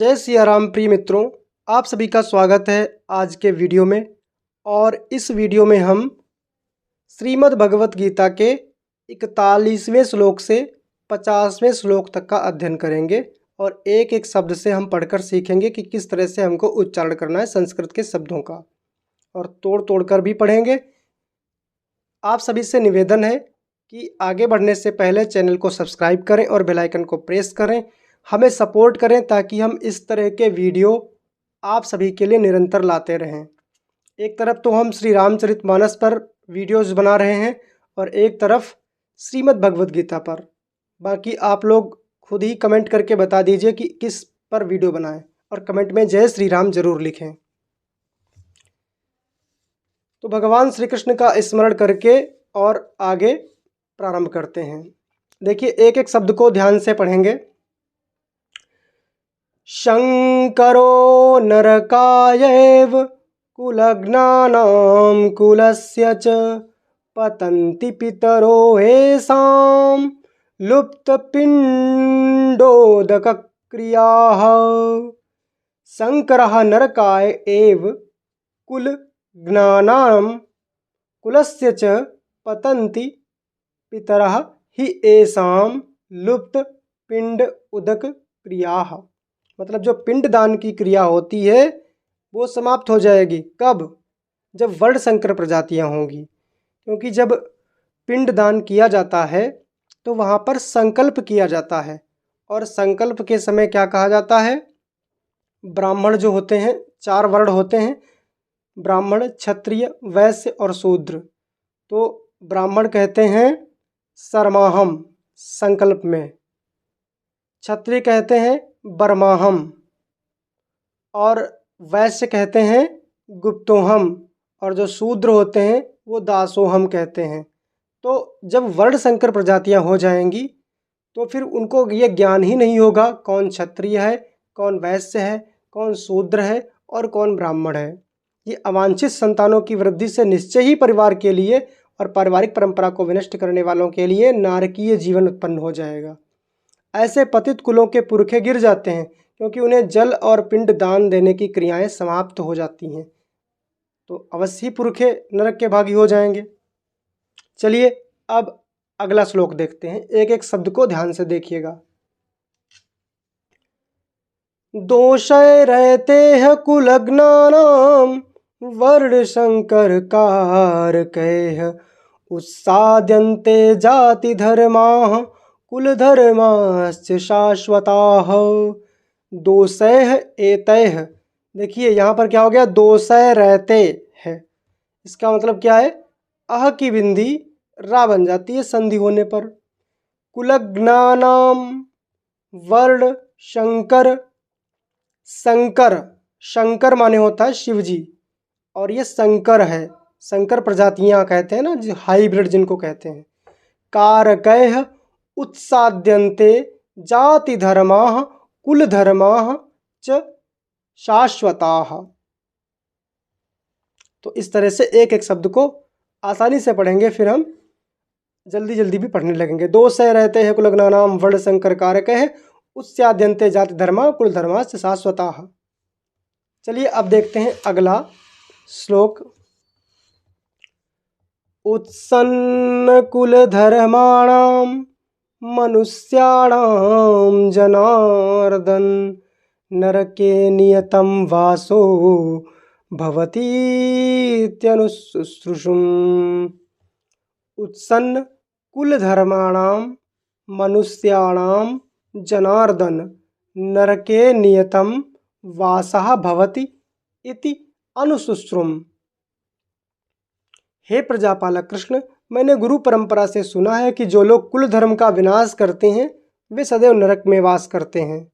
जय सिया राम प्रिय मित्रों, आप सभी का स्वागत है आज के वीडियो में। और इस वीडियो में हम श्रीमद् भगवत गीता के 41वें श्लोक से 50वें श्लोक तक का अध्ययन करेंगे और एक एक शब्द से हम पढ़कर सीखेंगे कि किस तरह से हमको उच्चारण करना है संस्कृत के शब्दों का, और तोड़ तोड़ कर भी पढ़ेंगे। आप सभी से निवेदन है कि आगे बढ़ने से पहले चैनल को सब्सक्राइब करें और बेल आइकन को प्रेस करें, हमें सपोर्ट करें ताकि हम इस तरह के वीडियो आप सभी के लिए निरंतर लाते रहें। एक तरफ तो हम श्री रामचरितमानस पर वीडियोस बना रहे हैं और एक तरफ श्रीमद् भगवत गीता पर। बाकी आप लोग खुद ही कमेंट करके बता दीजिए कि किस पर वीडियो बनाएं, और कमेंट में जय श्री राम जरूर लिखें। तो भगवान श्री कृष्ण का स्मरण करके और आगे प्रारंभ करते हैं। देखिए, एक एक शब्द को ध्यान से पढ़ेंगे। शंकरो नरकायैव कुलज्ञानां कुलस्य च पतन्ति पितरो येषां लुप्तपिण्डोदकक्रियाः। शंकरः नरकाय एव कुलज्ञानां कुलस्य च पतन्ति पितरः हि येषां लुप्तपिण्ड उदक क्रियाः। मतलब जो पिंडदान की क्रिया होती है वो समाप्त हो जाएगी। कब? जब वर्ण संकर प्रजातियां होंगी, क्योंकि जब पिंडदान किया जाता है तो वहाँ पर संकल्प किया जाता है, और संकल्प के समय क्या कहा जाता है? ब्राह्मण जो होते हैं, 4 वर्ण होते हैं, ब्राह्मण, क्षत्रिय, वैश्य और शूद्र। तो ब्राह्मण कहते हैं सरमाहम संकल्प में, क्षत्रिय कहते हैं बरमाहम, और वैश्य कहते हैं गुप्तोहम, और जो शूद्र होते हैं वो दासोहम कहते हैं। तो जब वर्ण संकर प्रजातियां हो जाएंगी तो फिर उनको ये ज्ञान ही नहीं होगा कौन क्षत्रिय है, कौन वैश्य है, कौन शूद्र है और कौन ब्राह्मण है। ये अवांछित संतानों की वृद्धि से निश्चय ही परिवार के लिए और पारिवारिक परंपरा को विनष्ट करने वालों के लिए नारकीय जीवन उत्पन्न हो जाएगा। ऐसे पतित कुलों के पुरखे गिर जाते हैं क्योंकि उन्हें जल और पिंड दान देने की क्रियाएं समाप्त हो जाती हैं, तो अवश्य ही पुरखे नरक के भागी हो जाएंगे। चलिए अब अगला श्लोक देखते हैं, एक एक शब्द को ध्यान से देखिएगा। दोषय रहते हैं कुलज्ञानाम वर्ण संकर कारकैः उत्साद्यन्ते जाति धर्माः कुल धर्माश्च शाश्वताः। दोषैः एतैः, देखिए यहाँ पर क्या हो गया? दोषय रहते है, इसका मतलब क्या है? अह की बिंदी रा बन जाती है संधि होने पर। कुलज्ञानाम वर्ण शंकर, शंकर, शंकर माने होता है शिव जी, और ये शंकर है, शंकर प्रजातियां कहते हैं ना, जो हाइब्रिड जिनको कहते हैं। कारकैः उत्साद्यन्ते जाति धर्माः कुल धर्माः च शाश्वताः। तो इस तरह से एक एक शब्द को आसानी से पढ़ेंगे, फिर हम जल्दी जल्दी भी पढ़ने लगेंगे। दोषय रहते हैं कुलज्ञानाम वर्ण संकर कारकैः उत्साद्यन्ते जाति धर्मा कुल धर्माश्च शाश्वताः। चलिए अब देखते हैं अगला श्लोक। उत्सन्न कुल धर्माणाम मनुष्याणाम जनार्दन नरके नियतम वासो भवतीत्यनुशुश्रूषुम्। उत्सन्न कुल धर्माणाम मनुष्याणाम जनार्दन नरके नियतम वासः भवति इति अनुशुश्रुम। हे प्रजापालक कृष्ण, मैंने गुरु परंपरा से सुना है कि जो लोग कुल धर्म का विनाश करते हैं वे सदैव नरक में वास करते हैं।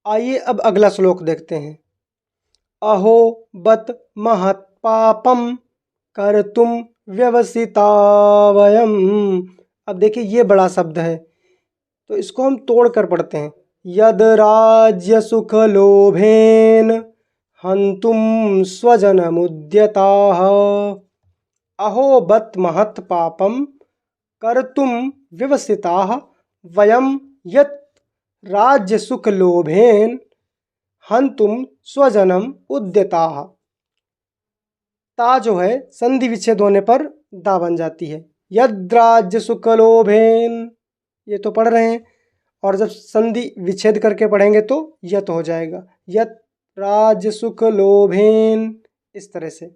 आइए अब अगला श्लोक देखते हैं। अहो बत महत् पापम कर्तुम व्यवसिता वयम। अब देखिए ये बड़ा शब्द है, तो इसको हम तोड़ कर पढ़ते हैं। यद राज्य सुख लोभेन हंतुम स्वजनमुद्यताः अहो बत महत् पापम कर्तुम व्यवसिताः वयम यत् राज्य सुख लोभेन हंतुम स्वजनम उद्यताः। ता जो है संधि विच्छेद होने पर दा बन जाती है। यद राज्य सुख लोभेन, ये तो पढ़ रहे हैं, और जब संधि विच्छेद करके पढ़ेंगे तो यत हो जाएगा। यत राज्य सुख लोभेन, इस तरह से।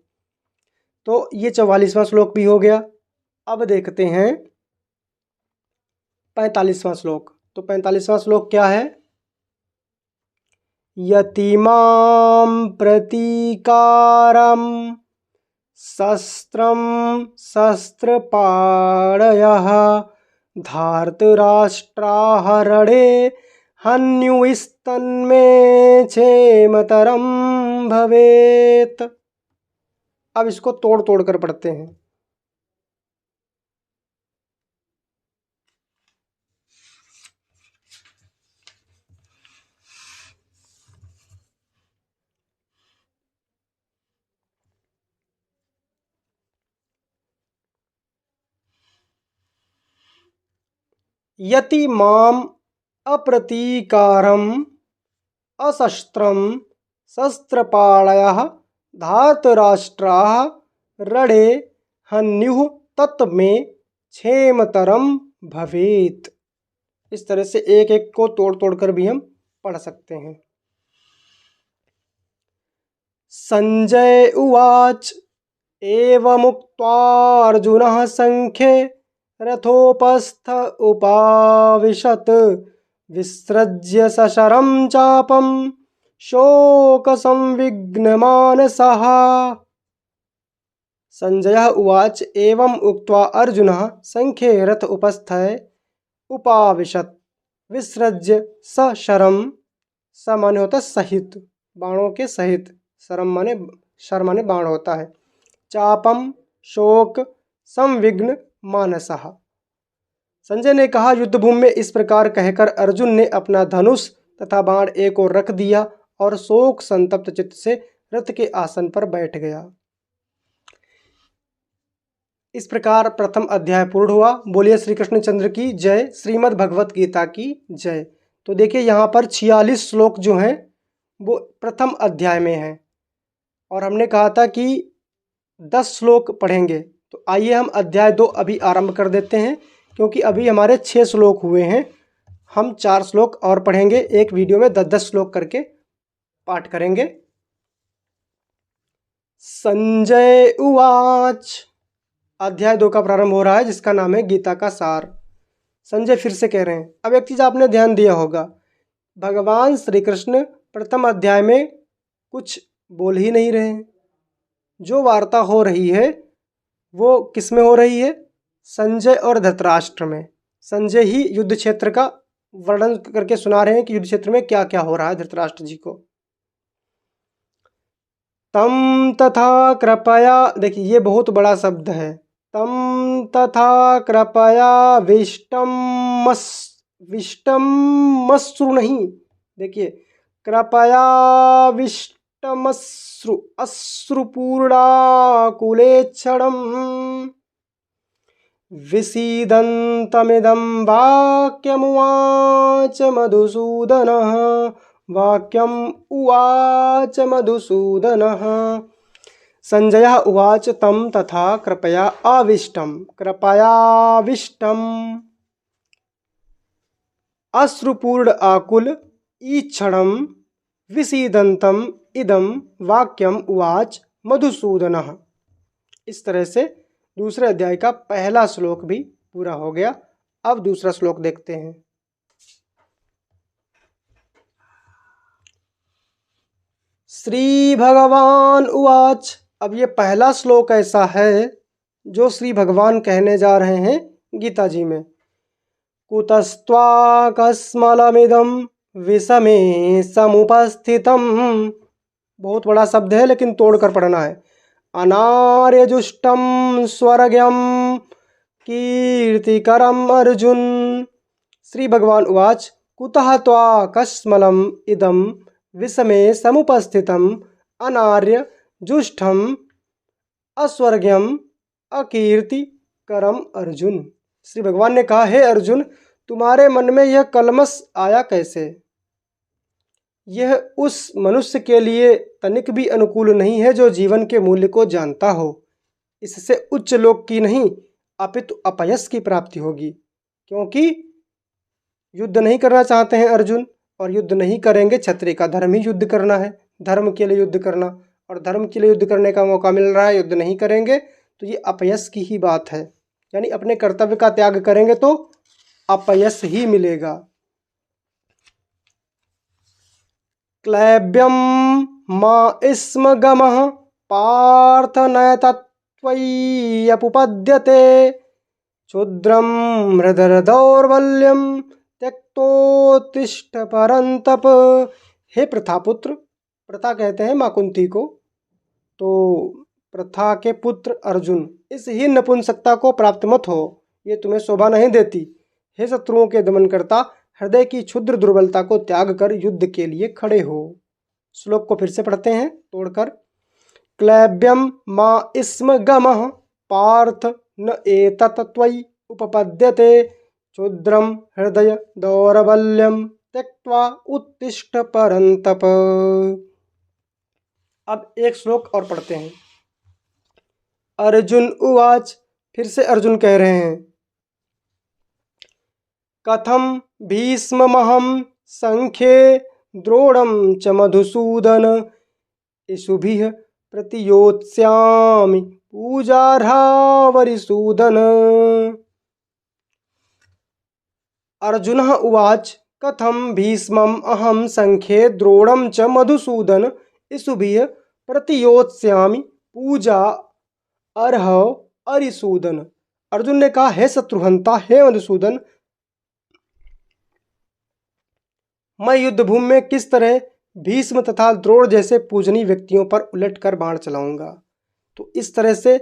तो ये 44वां श्लोक भी हो गया। अब देखते हैं 45वां श्लोक। तो 45वां श्लोक क्या है? यतिमां प्रतीकारं शस्त्रं शस्त्रपाणयः धार्तराष्ट्राः रणे हन्युस्तन्मे क्षेमतरं भवेत्। अब इसको तोड़ तोड़ कर पढ़ते हैं। यति माम अप्रतीकारम अशस्त्रम शस्त्रपाणयः धार्तराष्ट्राः रणे हन्युः तत्मे क्षेमतरम भवेत्। इस तरह से एक एक को तोड़ तोड़ कर भी हम पढ़ सकते हैं। संजय उवाच एवमुक्त्वा अर्जुनः संख्ये रथोपस्थ उपाविशत् विसृज्य सशरं चापं शोकसंविघ्नमानसः। संजय उवाच एवं उक्त्वा अर्जुनः संख्ये रथ उपस्थे उपाविशत् विसृज्य सशरं, स माने होता है सहित, बाणों के सहित, शरम माने शर माने बाण होता है, चापम शोक संविघ्न मानसः। संजय ने कहा युद्धभूमि में इस प्रकार कहकर अर्जुन ने अपना धनुष तथा बाण एक ओर रख दिया और शोक संतप्त चित्त से रथ के आसन पर बैठ गया। इस प्रकार प्रथम अध्याय पूर्ण हुआ। बोलिए श्री कृष्णचंद्र की जय, श्रीमद् भगवत गीता की जय। तो देखिए यहाँ पर 46 श्लोक जो हैं वो प्रथम अध्याय में हैं और हमने कहा था कि 10 श्लोक पढ़ेंगे। तो आइए हम अध्याय 2 अभी आरंभ कर देते हैं, क्योंकि अभी हमारे 6 श्लोक हुए हैं। हम 4 श्लोक और पढ़ेंगे, एक वीडियो में 10-10 श्लोक करके पाठ करेंगे। संजय उवाच, अध्याय 2 का प्रारंभ हो रहा है, जिसका नाम है गीता का सार। संजय फिर से कह रहे हैं। अब एक चीज़ आपने ध्यान दिया होगा, भगवान श्री कृष्ण प्रथम अध्याय में कुछ बोल ही नहीं रहे हैं। जो वार्ता हो रही है वो किस में हो रही है? संजय और धृतराष्ट्र में। संजय ही युद्ध क्षेत्र का वर्णन करके सुना रहे हैं कि युद्ध क्षेत्र में क्या क्या हो रहा है धृतराष्ट्र जी को। तम तथा कृपया, देखिए ये बहुत बड़ा शब्द है, तम तथा कृपया विष्टमश्रु नहीं, देखिए कृपया विष्टमश्रु अश्रुपूर्णाकुलेक्षणं विसीदन्तमिदं वाक्यमुवाच मधुसूदनः। वाक्यम उवाच मधुसूदनः। संजय उवाच तम तथा कृपया आविष्टम अश्रुपूर्ण आकुल ईक्षणम विसीदंतम इदम वाक्यम उवाच मधुसूदनः। इस तरह से दूसरे अध्याय का पहला श्लोक भी पूरा हो गया। अब दूसरा श्लोक देखते हैं। श्री भगवान उवाच, अब ये पहला श्लोक ऐसा है जो श्री भगवान कहने जा रहे हैं गीता जी में। कुतस्त्वाकस्मलमिदं विषमे समुपस्थितम्, बहुत बड़ा शब्द है लेकिन तोड़कर पढ़ना है। अनार्यजुष्टं स्वर्ग्यं कीर्तिकरम अर्जुन। श्री भगवान उवाच कुतः त्वाकस्मलम् इदं विषमे समुपस्थितम् अनार्य जुष्टम अस्वर्ग्यम अकीर्तिकरम अर्जुन। श्री भगवान ने कहा, हे अर्जुन, तुम्हारे मन में यह कलमश आया कैसे? यह उस मनुष्य के लिए तनिक भी अनुकूल नहीं है जो जीवन के मूल्य को जानता हो। इससे उच्च लोक की नहीं अपितु अपयश की प्राप्ति होगी। क्योंकि युद्ध नहीं करना चाहते हैं अर्जुन, और युद्ध नहीं करेंगे, क्षत्रिय का धर्म ही युद्ध करना है, धर्म के लिए युद्ध करना, और धर्म के लिए युद्ध करने का मौका मिल रहा है, युद्ध नहीं करेंगे तो ये अपयश की ही बात है। यानी अपने कर्तव्य का त्याग करेंगे तो अपयश ही मिलेगा। क्लैब्यम मा स्म गमः पार्थ न तत्त्वयि उपपद्यते क्षुद्रम हृदय दौर्बल्यम त्यक्तोत्तिष्ठ परंतप। हे प्रथापुत्र, प्रथा कहते हैं मां कुंती को, तो प्रथा के पुत्र अर्जुन, इस ही नपुंसकता को प्राप्त मत हो, ये तुम्हें शोभा नहीं देती। हे शत्रुओं के दमन करता, हृदय की क्षुद्र दुर्बलता को त्याग कर युद्ध के लिए खड़े हो। श्लोक को फिर से पढ़ते हैं तोड़कर। क्लैब्यम मा स्म गमः पार्थ न एतत् त्वयि उपपद्यते क्षुद्रम हृदय दौर्बल्यम त्यक्त्वा उत्तिष्ठ परंतप। अब एक श्लोक और पढ़ते हैं। अर्जुन उवाच, फिर से अर्जुन कह रहे हैं, कथम भीष्ममहं संख्ये द्रोणं च मधुसूदन इषुभिः प्रतियोत्स्यामि पूजार्हावरिसूदन। अर्जुनः उवाच, कथम भीष्मम् अहं संख्ये द्रोणं च मधुसूदन इषुभिः प्रतियोत्स्यामि पूजा अर्हव अरिसूदन। अर्जुन ने कहा, हे शत्रुहंता, हे मधुसूदन, मैं युद्धभूमि में किस तरह भीष्म तथा द्रोण जैसे पूजनीय व्यक्तियों पर उलटकर बाण चलाऊंगा। तो इस तरह से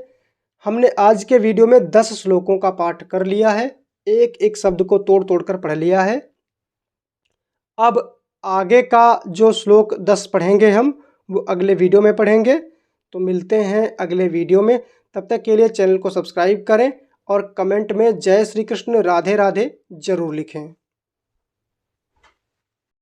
हमने आज के वीडियो में 10 श्लोकों का पाठ कर लिया है, एक एक शब्द को तोड़ तोड़ कर पढ़ लिया है। अब आगे का जो श्लोक 10 पढ़ेंगे हम, वो अगले वीडियो में पढ़ेंगे। तो मिलते हैं अगले वीडियो में, तब तक के लिए चैनल को सब्सक्राइब करें और कमेंट में जय श्री कृष्ण, राधे राधे जरूर लिखें।